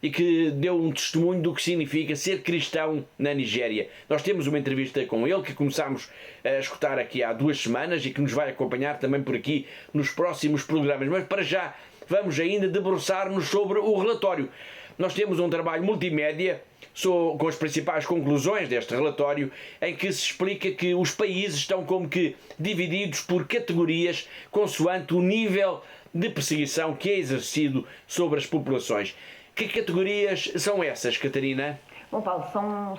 Speaker 1: e que deu um testemunho do que significa ser cristão na Nigéria. Nós temos uma entrevista com ele que começámos a escutar aqui há 2 semanas e que nos vai acompanhar também por aqui nos próximos programas. Mas para já vamos ainda debruçar-nos sobre o relatório. Nós temos um trabalho multimédia com as principais conclusões deste relatório, em que se explica que os países estão como que divididos por categorias consoante o nível de perseguição que é exercido sobre as populações. Que categorias são essas, Catarina?
Speaker 3: Bom, Paulo,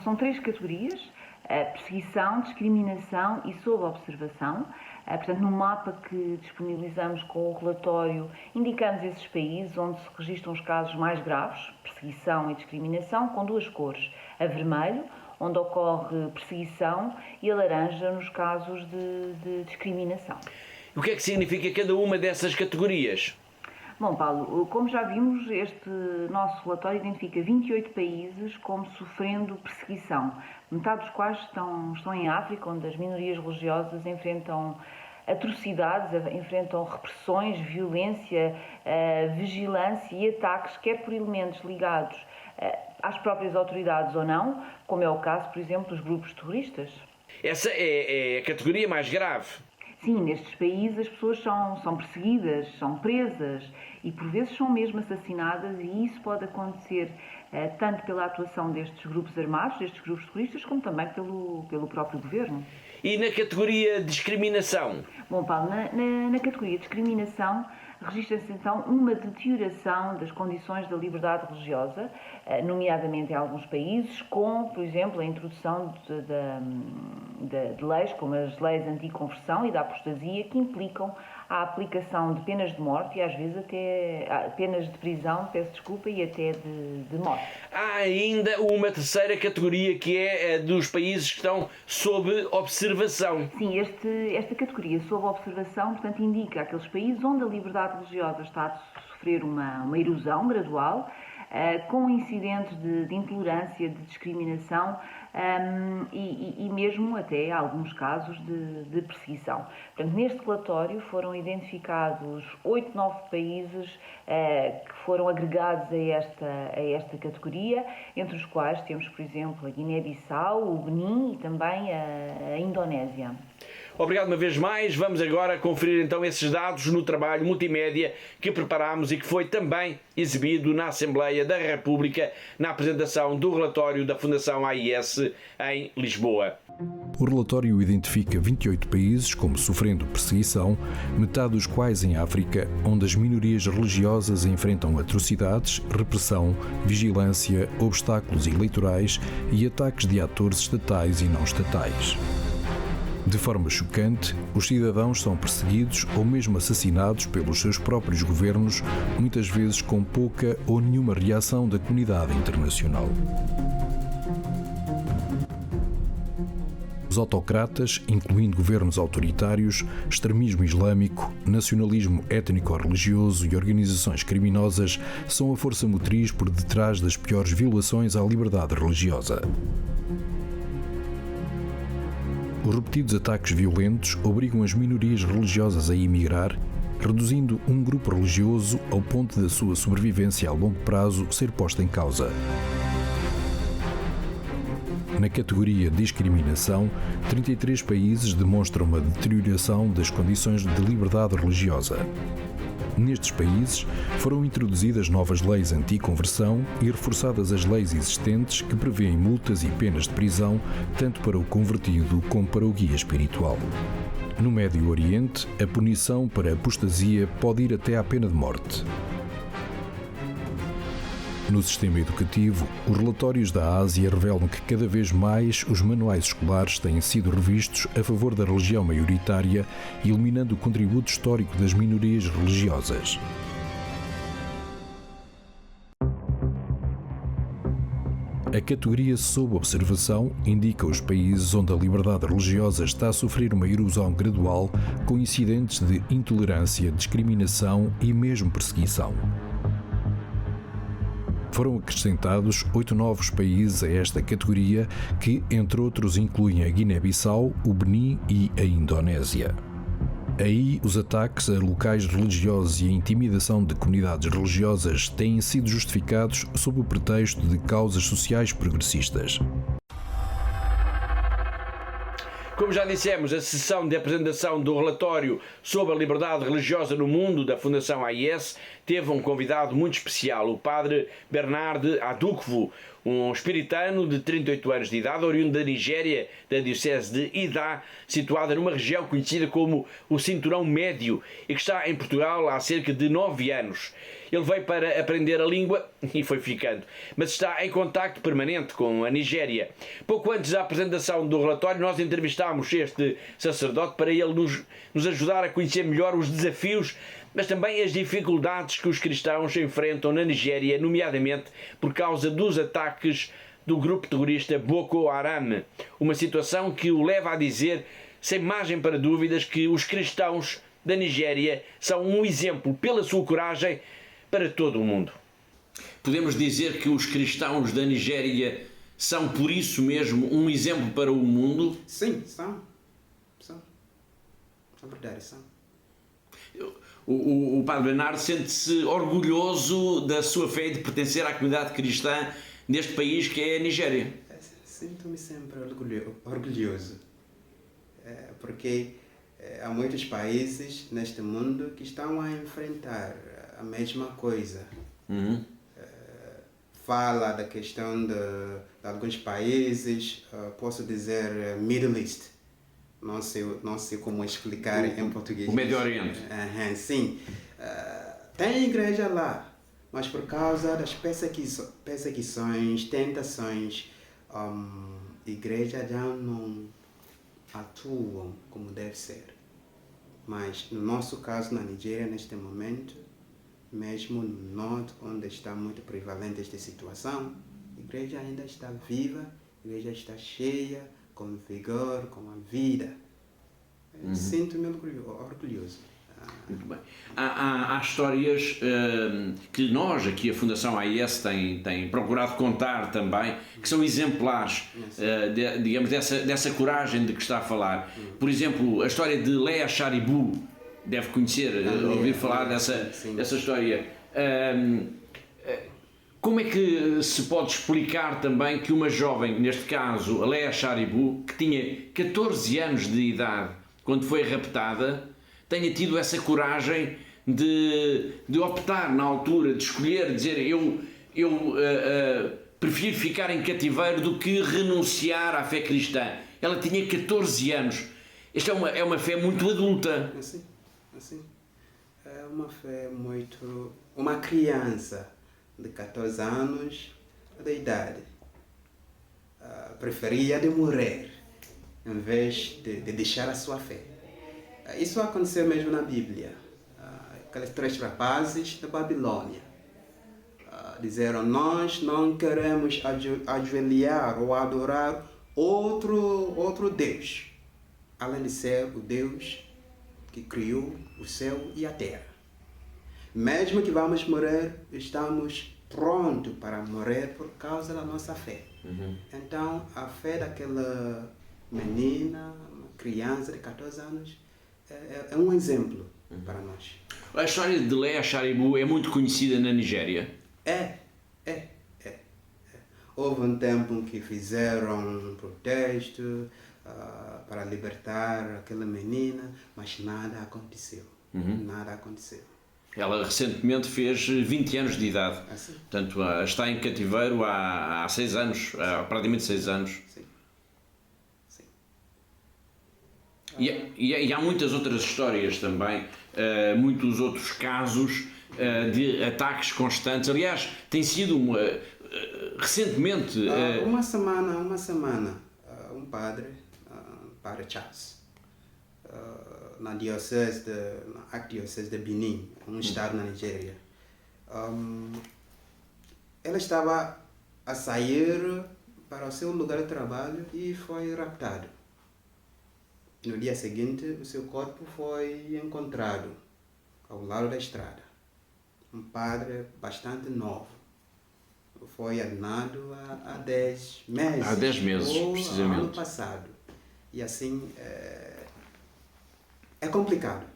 Speaker 3: são 3 categorias: perseguição, discriminação e sob observação. Portanto, no mapa que disponibilizamos com o relatório, indicamos esses países onde se registram os casos mais graves, perseguição e discriminação, com 2 cores: a vermelho, onde ocorre perseguição, e a laranja nos casos de discriminação.
Speaker 1: O que é que significa cada uma dessas categorias?
Speaker 3: Bom, Paulo, como já vimos, este nosso relatório identifica 28 países como sofrendo perseguição, metade dos quais estão em África, onde as minorias religiosas enfrentam atrocidades, enfrentam repressões, violência, vigilância e ataques, quer por elementos ligados às próprias autoridades ou não, como é o caso, por exemplo, dos grupos terroristas.
Speaker 1: Essa é a categoria mais grave.
Speaker 3: sim, nestes países as pessoas são perseguidas, são presas e por vezes são mesmo assassinadas, e isso pode acontecer tanto pela atuação destes grupos armados, destes grupos terroristas, como também pelo próprio governo.
Speaker 1: E na categoria discriminação?
Speaker 3: Bom, Paulo, na categoria discriminação registra-se então uma deterioração das condições da liberdade religiosa, nomeadamente em alguns países, com, por exemplo, a introdução de leis como as leis anti-conversão e da apostasia, que implicam a aplicação de penas de morte e às vezes até penas de prisão, e até de morte.
Speaker 1: Há ainda uma terceira categoria, que é a dos países que estão sob observação.
Speaker 3: Sim, esta categoria sob observação, portanto, indica aqueles países onde a liberdade religiosa está a sofrer uma erosão gradual, com incidentes de intolerância, de discriminação e mesmo até alguns casos de perseguição. Portanto, neste relatório foram identificados 9 países que foram agregados a esta categoria, entre os quais temos, por exemplo, a Guiné-Bissau, o Benin e também a Indonésia.
Speaker 1: Obrigado uma vez mais. Vamos agora conferir então esses dados no trabalho multimédia que preparámos e que foi também exibido na Assembleia da República na apresentação do relatório da Fundação AIS em Lisboa.
Speaker 14: O relatório identifica 28 países como sofrendo perseguição, metade dos quais em África, onde as minorias religiosas enfrentam atrocidades, repressão, vigilância, obstáculos eleitorais e ataques de atores estatais e não estatais. De forma chocante, os cidadãos são perseguidos ou mesmo assassinados pelos seus próprios governos, muitas vezes com pouca ou nenhuma reação da comunidade internacional. Os autocratas, incluindo governos autoritários, extremismo islâmico, nacionalismo étnico-religioso e organizações criminosas, são a força motriz por detrás das piores violações à liberdade religiosa. Os repetidos ataques violentos obrigam as minorias religiosas a emigrar, reduzindo um grupo religioso ao ponto da sua sobrevivência a longo prazo ser posta em causa. Na categoria discriminação, 33 países demonstram uma deterioração das condições de liberdade religiosa. Nestes países, foram introduzidas novas leis anti-conversão e reforçadas as leis existentes que prevêem multas e penas de prisão tanto para o convertido como para o guia espiritual. No Médio Oriente, a punição para apostasia pode ir até à pena de morte. No sistema educativo, os relatórios da Ásia revelam que cada vez mais os manuais escolares têm sido revistos a favor da religião maioritária, eliminando o contributo histórico das minorias religiosas. A categoria sob observação indica os países onde a liberdade religiosa está a sofrer uma erosão gradual, com incidentes de intolerância, discriminação e mesmo perseguição. Foram acrescentados 8 novos países a esta categoria que, entre outros, incluem a Guiné-Bissau, o Benin e a Indonésia. Aí, os ataques a locais religiosos e a intimidação de comunidades religiosas têm sido justificados sob o pretexto de causas sociais progressistas.
Speaker 1: Como já dissemos, a sessão de apresentação do relatório sobre a liberdade religiosa no mundo da Fundação AIS teve um convidado muito especial, o padre Bernard Adukwu, um espiritano de 38 anos de idade, oriundo da Nigéria, da diocese de Idá, situada numa região conhecida como o Cinturão Médio e que está em Portugal há cerca de 9 anos. Ele veio para aprender a língua e foi ficando, mas está em contacto permanente com a Nigéria. Pouco antes da apresentação do relatório, nós entrevistámos este sacerdote para ele nos ajudar a conhecer melhor os desafios, mas também as dificuldades que os cristãos enfrentam na Nigéria, nomeadamente por causa dos ataques do grupo terrorista Boko Haram. Uma situação que o leva a dizer, sem margem para dúvidas, que os cristãos da Nigéria são um exemplo pela sua coragem para todo o mundo. Podemos dizer que os cristãos da Nigéria são, por isso mesmo, um exemplo para o mundo?
Speaker 15: Sim, são. São verdade, são.
Speaker 1: O Padre Bernardo sente-se orgulhoso da sua fé e de pertencer à comunidade cristã neste país que é a Nigéria.
Speaker 15: Sinto-me sempre orgulhoso, porque Há muitos países neste mundo que estão a enfrentar a mesma coisa. Fala da questão de alguns países, posso dizer Middle East. Não sei como explicar em português.
Speaker 1: O Médio Oriente.
Speaker 15: Sim. Tem igreja lá, mas por causa das perseguições, tentações, igreja já não atuam como deve ser. Mas no nosso caso, na Nigéria, neste momento, mesmo no norte, onde está muito prevalente esta situação, a igreja ainda está viva, a igreja está cheia, com vigor, com a vida. Sinto-me orgulhoso.
Speaker 1: Muito bem. Há histórias que nós, aqui a Fundação AIS, tem procurado contar também, que são exemplares, digamos, dessa coragem de que está a falar. Por exemplo, a história de Léa Sharibu, deve conhecer, ouvir falar dessa história. Como é que se pode explicar também que uma jovem, neste caso a Léa Sharibu, que tinha 14 anos de idade quando foi raptada, tenha tido essa coragem de optar na altura, de escolher, dizer eu prefiro ficar em cativeiro do que renunciar à fé cristã. Ela tinha 14 anos. Esta é uma fé muito adulta.
Speaker 15: Assim, é uma fé muito... Uma criança de 14 anos de idade preferia de morrer em vez de deixar a sua fé. Isso aconteceu mesmo na Bíblia. Aqueles 3 rapazes da Babilônia disseram: nós não queremos ajoelhar ou adorar outro Deus, além de ser o Deus que criou o céu e a terra. Mesmo que vamos morrer, estamos prontos para morrer por causa da nossa fé. Então, a fé daquela menina, uma criança de 14 anos, é um exemplo para nós.
Speaker 1: A história de Léa Sharibu é muito conhecida na Nigéria?
Speaker 15: Houve um tempo em que fizeram um protesto para libertar aquela menina, mas nada aconteceu. Nada aconteceu.
Speaker 1: Ela recentemente fez 20 anos de idade. Portanto, está em cativeiro há 6 anos, há praticamente 6 anos.
Speaker 15: Sim.
Speaker 1: E há muitas outras histórias também, muitos outros casos de ataques constantes. Aliás, tem sido recentemente...
Speaker 15: Uma semana, um padre Charles, na arquidiocese de Benin, um estado na Nigéria, ela estava a sair para o seu lugar de trabalho e foi raptado. No dia seguinte, o seu corpo foi encontrado ao lado da estrada. Um padre bastante novo. Foi ordenado há 10 meses.
Speaker 1: Há 10 meses, precisamente.
Speaker 15: Ano passado. E assim, é complicado.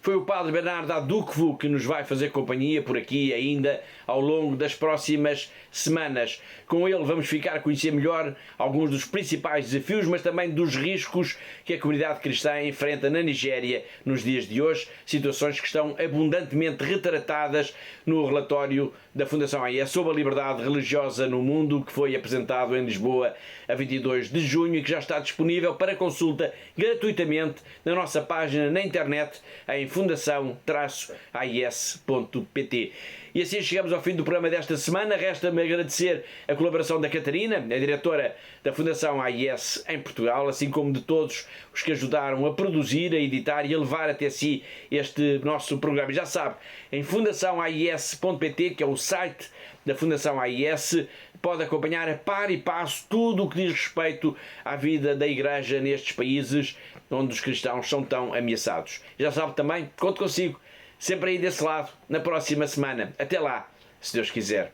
Speaker 1: Foi o Padre Bernardo Adukwu que nos vai fazer companhia por aqui ainda ao longo das próximas semanas. Com ele vamos ficar a conhecer melhor alguns dos principais desafios, mas também dos riscos que a comunidade cristã enfrenta na Nigéria nos dias de hoje, situações que estão abundantemente retratadas no relatório da Fundação AIS sobre a liberdade religiosa no mundo, que foi apresentado em Lisboa a 22 de junho e que já está disponível para consulta gratuitamente na nossa página na internet em fundação-ais.pt. E assim chegamos ao fim do programa desta semana. Resta-me agradecer a colaboração da Catarina, a diretora da Fundação AIS em Portugal, assim como de todos os que ajudaram a produzir, a editar e a levar até si este nosso programa. Já sabe, em fundação-ais.pt, que é o site da Fundação AIS, pode acompanhar a par e passo tudo o que diz respeito à vida da Igreja nestes países onde os cristãos são tão ameaçados. Já sabe também, conto consigo, sempre aí desse lado, na próxima semana. Até lá, se Deus quiser.